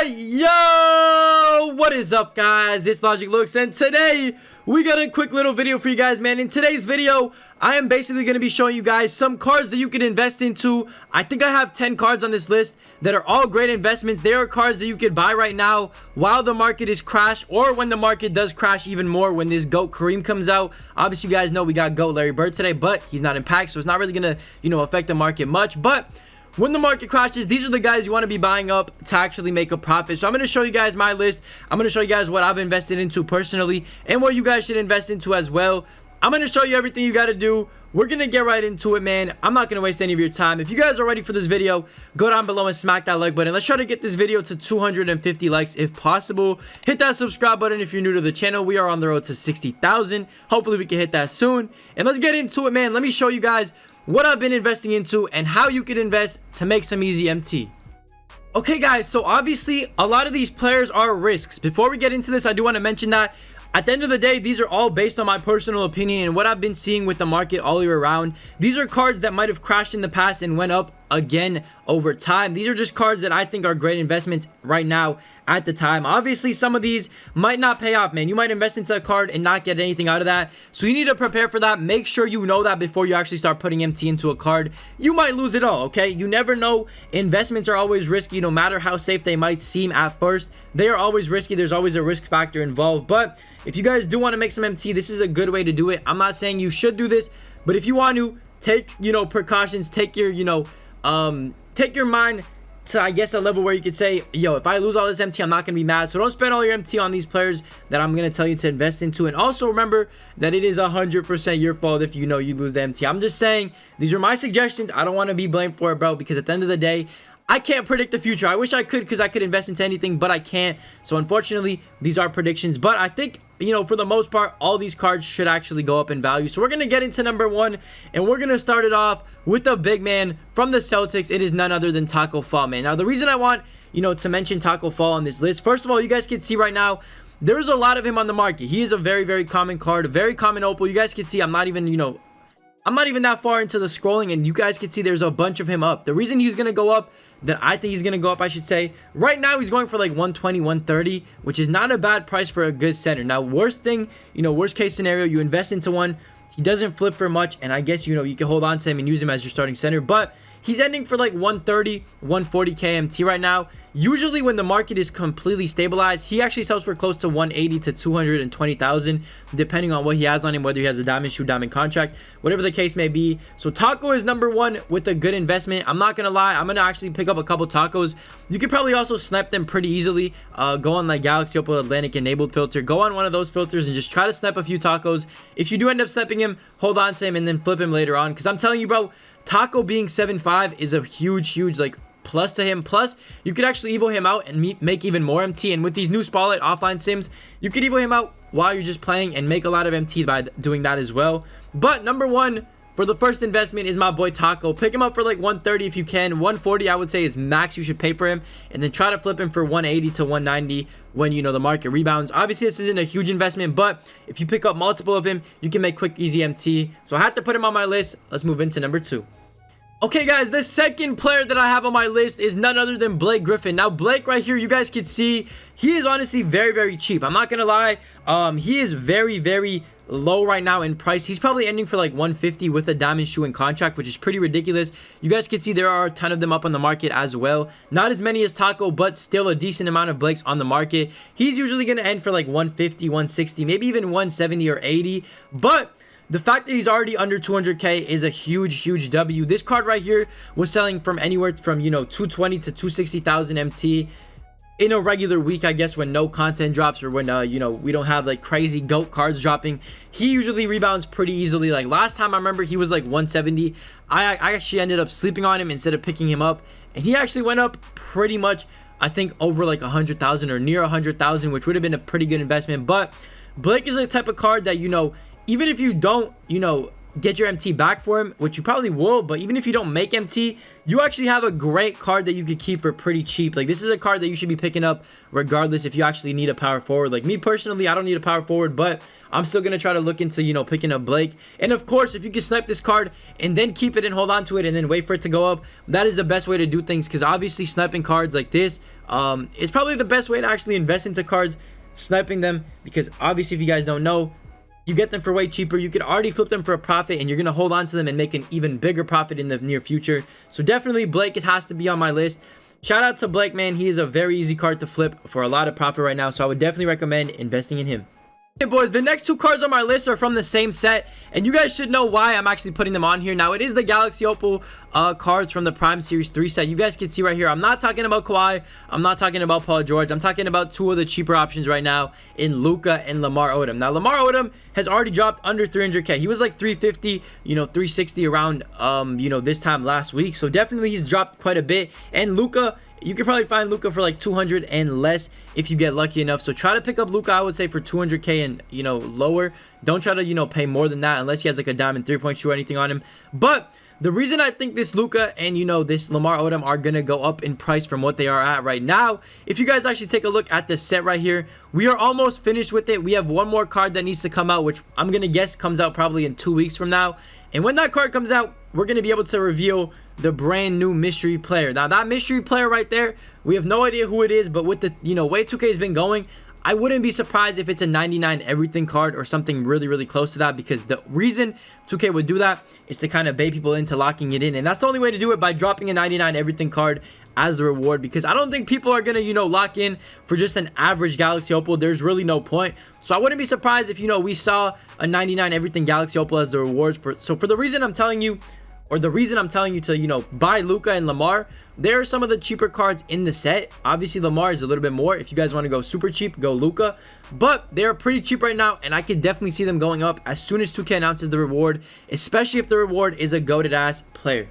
Alright, yo, what is up guys? It's LogicLookss, and today we got a quick little video for you guys, man. In today's video, I am basically going to be showing you guys some cards that you can invest into. I think I have 10 cards on this list that are all great investments. They are cards that you could buy right now while the market is crashed, or when the market does crash even more, when this GOAT Kareem comes out. Obviously, you guys know we got GOAT Larry Bird today, but he's not in pack, so it's not really going to, affect the market much. But when the market crashes, these are the guys you want to be buying up to actually make a profit. So I'm going to show you guys my list. I'm going to show you guys what I've invested into personally and what you guys should invest into as well. I'm going to show you everything you got to do. We're going to get right into it, man. I'm not going to waste any of your time. If you guys are ready for this video, go down below and smack that like button. Let's try to get this video to 250 likes if possible. Hit that subscribe button if you're new to the channel. We are on the road to 60,000. Hopefully we can hit that soon. And let's get into it, man. Let me show you guys what I've been investing into and how you can invest to make some easy MT. Okay guys, so obviously a lot of these players are risks. Before we get into this, I do want to mention that at the end of the day, these are all based on my personal opinion and what I've been seeing with the market all year around. These are cards that might have crashed in the past and went up again over time. These are just cards that I think are great investments right now at the time. Obviously, some of these might not pay off, man. You might invest into a card and not get anything out of that. So you need to prepare for that. Make sure you know that before you actually start putting MT into a card. You might lose it all, okay? You never know. Investments are always risky, no matter how safe they might seem at first. They are always risky. There's always a risk factor involved. But if you guys do want to make some MT, this is a good way to do it. I'm not saying you should do this, but if you want to, take, precautions, take your, take your mind to, I guess, a level where you could say, yo, if I lose all this MT, I'm not going to be mad. So don't spend all your MT on these players that I'm going to tell you to invest into. And also remember that it is 100% your fault if you lose the MT. I'm just saying, these are my suggestions. I don't want to be blamed for it, bro, because at the end of the day, I can't predict the future. I wish I could, because I could invest into anything, but I can't. So unfortunately, these are predictions. But I think, for the most part, all these cards should actually go up in value. So we're going to get into number one, and we're going to start it off with the big man from the Celtics. It is none other than Taco Fall, man. Now, the reason I want, to mention Taco Fall on this list, first of all, you guys can see right now, there's a lot of him on the market. He is a very, very common card, a very common opal. You guys can see I'm not even that far into the scrolling, and you guys can see there's a bunch of him up. The reason he's going to go up, that I think he's going to go up, I should say, right now he's going for like 120, 130, which is not a bad price for a good center. Now, worst case scenario, you invest into one, he doesn't flip for much, and I guess, you can hold on to him and use him as your starting center, but he's ending for like 130, 140 KMT right now. Usually when the market is completely stabilized, he actually sells for close to 180 to 220,000, depending on what he has on him, whether he has a diamond shoe, diamond contract, whatever the case may be. So Taco is number one with a good investment. I'm not gonna lie, I'm gonna actually pick up a couple Tacos. You could probably also snipe them pretty easily. Go on like Galaxy Opal Atlantic enabled filter, go on one of those filters and just try to snipe a few Tacos. If you do end up sniping him, hold on to him and then flip him later on, because I'm telling you, bro, Taco being 7.5 is a huge like plus to him. Plus, you could actually evo him out and make even more MT. And with these new Spotlight offline sims, you could evo him out while you're just playing and make a lot of MT by doing that as well. But number one for the first investment is my boy Taco. Pick him up for like 130 if you can. 140 I would say is max you should pay for him, and then try to flip him for 180 to 190 when the market rebounds. Obviously this isn't a huge investment, but if you pick up multiple of him, you can make quick easy MT. So I had to put him on my list. Let's move into number two. Okay guys, the second player that I have on my list is none other than Blake Griffin. Now Blake right here, you guys can see he is honestly very, very cheap. I'm not gonna lie, he is very, very low right now in price. He's probably ending for like 150 with a diamond shoe and contract, which is pretty ridiculous. You guys can see there are a ton of them up on the market as well. Not as many as Taco, but still a decent amount of Blakes on the market. He's usually gonna end for like 150, 160, maybe even 170 or 80, but the fact that he's already under 200k is a huge W. This card right here was selling from anywhere from 220 to 260,000 MT in a regular week, I guess, when no content drops or when we don't have like crazy GOAT cards dropping. He usually rebounds pretty easily. Like last time I remember he was like 170. I actually ended up sleeping on him instead of picking him up, and he actually went up pretty much, I think, over like 100,000 or near 100,000, which would have been a pretty good investment. But Blake is the type of card that even if you don't get your MT back for him, which you probably will, but even if you don't make MT, you actually have a great card that you could keep for pretty cheap. Like, this is a card that you should be picking up regardless if you actually need a power forward. Like, me personally, I don't need a power forward, but I'm still going to try to look into, you know, picking up Blake. And of course, if you can snipe this card and then keep it and hold on to it and then wait for it to go up, that is the best way to do things, because obviously sniping cards like this is probably the best way to actually invest into cards, sniping them, because obviously if you guys don't know, you get them for way cheaper. You could already flip them for a profit, and you're going to hold on to them and make an even bigger profit in the near future. So definitely Blake, it has to be on my list. Shout out to Blake, man. He is a very easy card to flip for a lot of profit right now, so I would definitely recommend investing in him. Okay, boys, the next two cards on my list are from the same set, and you guys should know why I'm actually putting them on here. Now, it is the Galaxy Opal cards from the Prime Series 3 set. You guys can see right here, I'm not talking about Kawhi, I'm not talking about Paul George, I'm talking about two of the cheaper options right now in Luka and Lamar Odom. Now, Lamar Odom has already dropped under 300k. He was like 350, you know, 360 around, you know, this time last week. So definitely he's dropped quite a bit. And Luka, you could probably find Luka for like 200 and less if you get lucky enough. So try to pick up Luka, I would say, for 200k and, you know, lower. Don't try to, you know, pay more than that unless he has like a diamond 3-point shoe or anything on him. But the reason I think this Luka and, you know, this Lamar Odom are going to go up in price from what they are at right now, if you guys actually take a look at the set right here, we are almost finished with it. We have one more card that needs to come out, which I'm going to guess comes out probably in 2 weeks from now. And when that card comes out, we're going to be able to reveal the brand new mystery player. Now, that mystery player right there, we have no idea who it is, but with the, you know, way 2K has been going, I wouldn't be surprised if it's a 99 everything card or something really, really close to that, because the reason 2K would do that is to kind of bait people into locking it in. And that's the only way to do it, by dropping a 99 everything card as the reward, because I don't think people are going to, you know, lock in for just an average Galaxy Opal. There's really no point. So I wouldn't be surprised if, you know, we saw a 99 everything Galaxy Opal as the rewards. So for the reason I'm telling you, or the reason I'm telling you to, you know, buy Luka and Lamar, there are some of the cheaper cards in the set. Obviously, Lamar is a little bit more. If you guys want to go super cheap, go Luka. But they're pretty cheap right now, and I could definitely see them going up as soon as 2K announces the reward, especially if the reward is a goated ass player.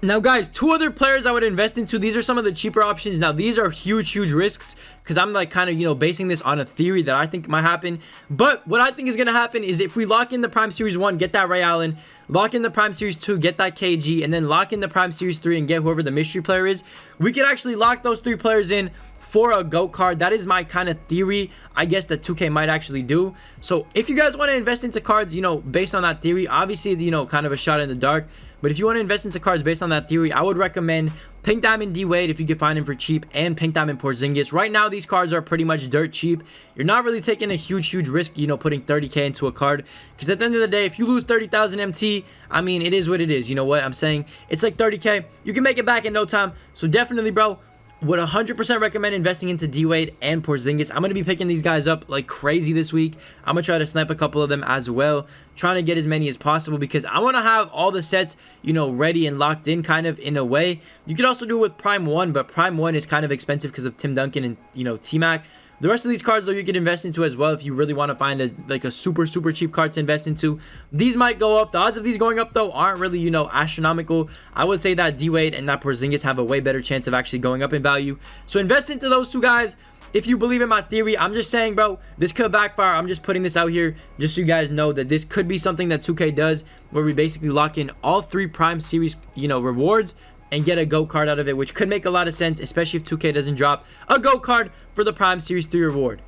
Now, guys, two other players I would invest into. These are some of the cheaper options. Now, these are huge risks, because I'm like kind of, you know, basing this on a theory that I think might happen. But what I think is going to happen is if we lock in the Prime Series 1, get that Ray Allen, lock in the Prime Series 2, get that KG, and then lock in the Prime Series 3 and get whoever the mystery player is, we could actually lock those three players in for a GOAT card. That is my kind of theory, I guess, that 2K might actually do. So if you guys want to invest into cards, you know, based on that theory, obviously, you know, kind of a shot in the dark, but if you want to invest into cards based on that theory, I would recommend Pink Diamond D-Wade if you can find him for cheap, and Pink Diamond Porzingis. Right now, these cards are pretty much dirt cheap. You're not really taking a huge risk, you know, putting 30k into a card, because at the end of the day, if you lose 30,000 MT, I mean, it is what it is. You know what I'm saying? It's like 30k. You can make it back in no time. So definitely, bro, would 100% recommend investing into D-Wade and Porzingis. I'm going to be picking these guys up like crazy this week. I'm going to try to snipe a couple of them as well, trying to get as many as possible, because I want to have all the sets, you know, ready and locked in kind of in a way. You could also do it with Prime 1, but Prime 1 is kind of expensive because of Tim Duncan and, you know, T-Mac. The rest of these cards, though, you can invest into as well if you really want to find a super cheap card to invest into. These might go up. The odds of these going up, though, aren't really, you know, astronomical. I would say that D-Wade and that Porzingis have a way better chance of actually going up in value. So invest into those two guys if you believe in my theory. I'm just saying, bro, this could backfire. I'm just putting this out here just so you guys know that this could be something that 2K does, where we basically lock in all three Prime Series, you know, rewards and get a GOAT card out of it, which could make a lot of sense, especially if 2K doesn't drop a GOAT card for the Prime Series 3 reward.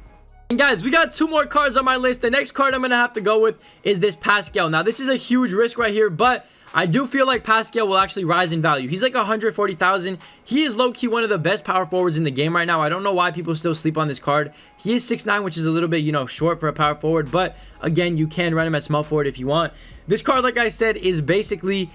And guys, we got two more cards on my list. The next card I'm going to have to go with is this Pascal. Now, this is a huge risk right here, but I do feel like Pascal will actually rise in value. He's like 140,000. He is low-key one of the best power forwards in the game right now. I don't know why people still sleep on this card. He is 6'9", which is a little bit, you know, short for a power forward, but again, you can run him at small forward if you want. This card, like I said, is basically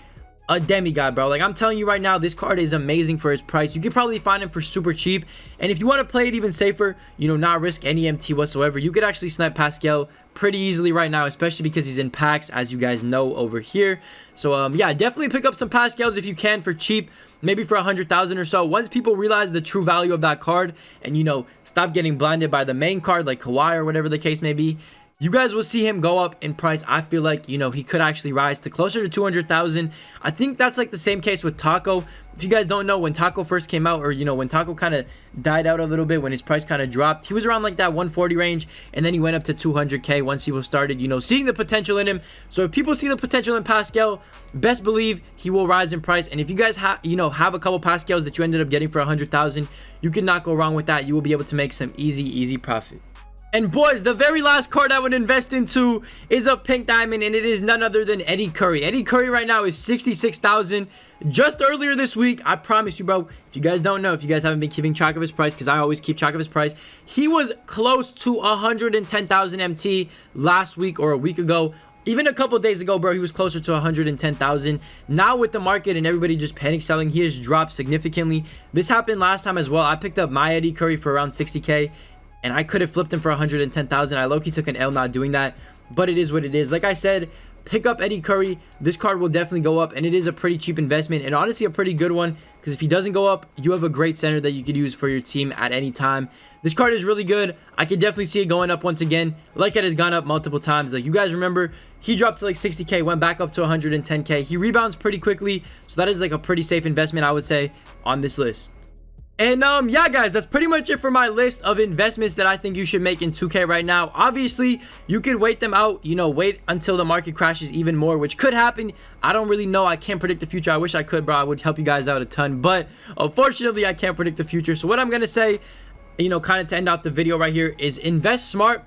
a demigod, bro. Like, I'm telling you right now, this card is amazing for his price. You could probably find him for super cheap, and if you want to play it even safer, you know, not risk any MT whatsoever, you could actually snipe Pascal pretty easily right now, especially because he's in packs, as you guys know over here. So yeah, definitely pick up some Pascals if you can for cheap, maybe for 100,000 or so. Once people realize the true value of that card and, you know, stop getting blinded by the main card like Kawhi or whatever the case may be, you guys will see him go up in price. I feel like, you know, he could actually rise to closer to 200,000. I think that's like the same case with Taco. If you guys don't know, when Taco first came out, or, you know, when Taco kind of died out a little bit, when his price kind of dropped, he was around like that 140 range, and then he went up to 200K once people started, you know, seeing the potential in him. So if people see the potential in Pascal, best believe he will rise in price. And if you guys have a couple Pascals that you ended up getting for 100,000, you cannot go wrong with that. You will be able to make some easy profit. And boys, the very last card I would invest into is a pink diamond, and it is none other than Eddie Curry. Eddie Curry right now is 66,000. Just earlier this week, I promise you, bro, if you guys don't know, if you guys haven't been keeping track of his price, because I always keep track of his price, he was close to 110,000 MT last week or a week ago. Even a couple days ago, bro, he was closer to 110,000. Now with the market and everybody just panic selling, he has dropped significantly. This happened last time as well. I picked up my Eddie Curry for around 60K. And I could have flipped him for 110,000. I low-key took an L not doing that. But it is what it is. Like I said, pick up Eddie Curry. This card will definitely go up. And it is a pretty cheap investment. And honestly, a pretty good one. Because if he doesn't go up, you have a great center that you could use for your team at any time. This card is really good. I could definitely see it going up once again. Like it has gone up multiple times. Like you guys remember, he dropped to like 60K, went back up to 110K. He rebounds pretty quickly. So that is like a pretty safe investment, I would say, on this list. And yeah, guys, that's pretty much it for my list of investments that I think you should make in 2K right now. Obviously, you could wait them out, you know, wait until the market crashes even more, which could happen. I don't really know. I can't predict the future. I wish I could, bro. I would help you guys out a ton, but unfortunately, I can't predict the future. So what I'm going to say, you know, kind of to end out the video right here is invest smart,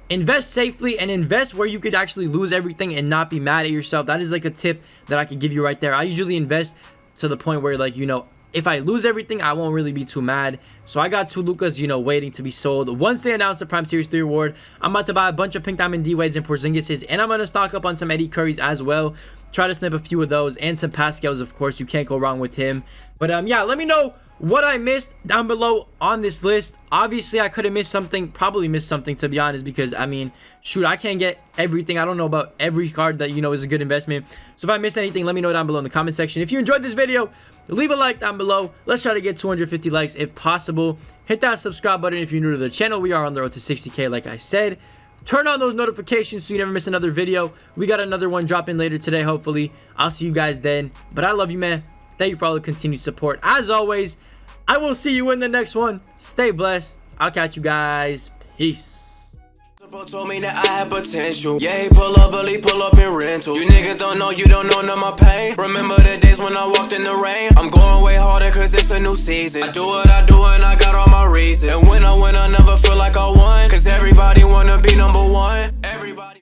invest safely, and invest where you could actually lose everything and not be mad at yourself. That is like a tip that I could give you right there. I usually invest to the point where, like, you know, if I lose everything, I won't really be too mad. So I got two Lukas, you know, waiting to be sold. Once they announce the Prime Series 3 reward, I'm about to buy a bunch of Pink Diamond D-Wades and Porzingises, and I'm going to stock up on some Eddie Currys as well. Try to snip a few of those, and some Pascals, of course. You can't go wrong with him. But yeah, let me know what I missed down below on this list. Obviously, I could have missed something, probably missed something, to be honest, because, I mean, shoot, I can't get everything. I don't know about every card that, you know, is a good investment. So if I missed anything, let me know down below in the comment section. If you enjoyed this video, leave a like down below. Let's try to get 250 likes if possible. Hit that subscribe button if you're new to the channel. We are on the road to 60K, like I said. Turn on those notifications so you never miss another video. We got another one dropping later today, hopefully. I'll see you guys then. But I love you, man. Thank you for all the continued support. As always, I will see you in the next one. Stay blessed. I'll catch you guys. Peace. Told me that I had potential. Yeah, he pull up, but he pull up in rental. You niggas don't know, you don't know none of my pain. Remember the days when I walked in the rain? I'm going way harder cause it's a new season. I do what I do and I got all my